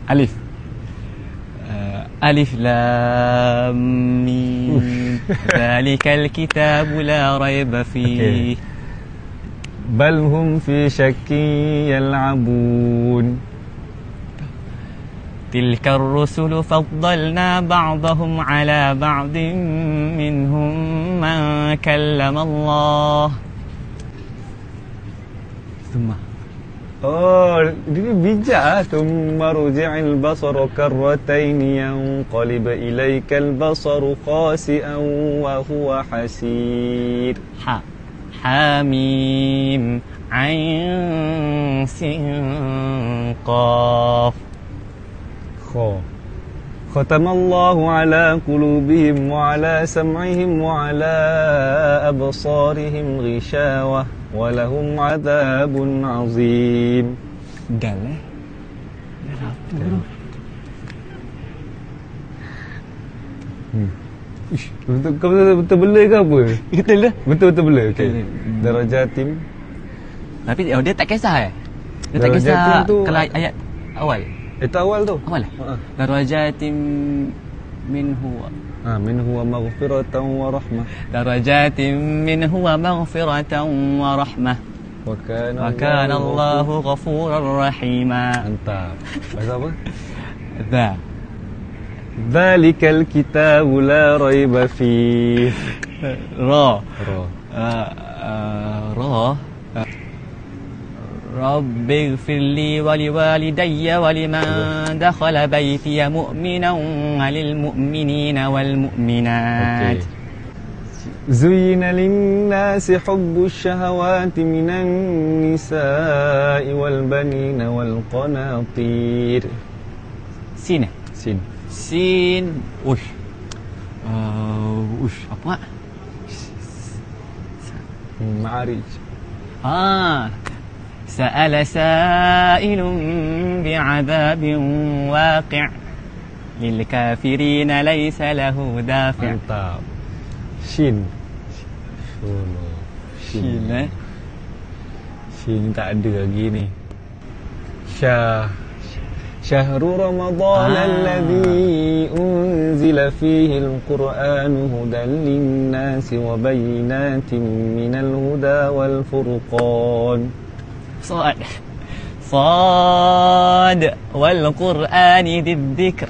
Alif. Alif lam mim. Dzalikal kitabu la raiba fihi. Bal hum fi syakkin yal'abun. Tilka ar-rusulu faddalna ba'dahum 'ala ba'din minhum man kallama Allah. Thumma. Oh, dia bijak. Thumma ruji'il basaru karratain yanqalib ilaikal basaru khasi'an wa huwa hasir. Hamim Ain Sin Qaf. Khatamallahu ala qulubihim wa ala sam'ihim wa ala absarihim ghishawah wa lahum adhabun azim. Dal Dal apa bro? Kau betul bela ke apa? Betul dah. Betul bela. Okey. Darajatim. Tapi dia tak kisah Dia tak Darajatim kisah tu kalau ayat awal. Itu awal tu. Awal Darajatim minhu. Minhu wa maghfiratan wa rahmah. Darajatim minhu wa maghfiratan wa rahmah. Wa kana Allahu ghafurar rahima. Mantap. Bahasa apa? Dha. Dzalikal kitabu la raiba fihi. Ra. Ra. Rabbi ighfirli wa liwalidayya wa liman dakhala baytiya mu'minan walil mu'minina wal mu'minat. Zuyyina lin-nasi hubbu syahawati minan nisa'i wal banina wal qanatir. Sin. Ush. Apa? Ma'arij. Sa'ala sa'ilun bi'adabin waqi' lil kafirina laysa lahu dafi'. Mantap. Shin. Shin tak ada lagi ni. شهر رمضان الذي أنزل فيه القرآن هدى للناس وبينات من الهدى والفرقان. صاد والقرآن ذي الذكر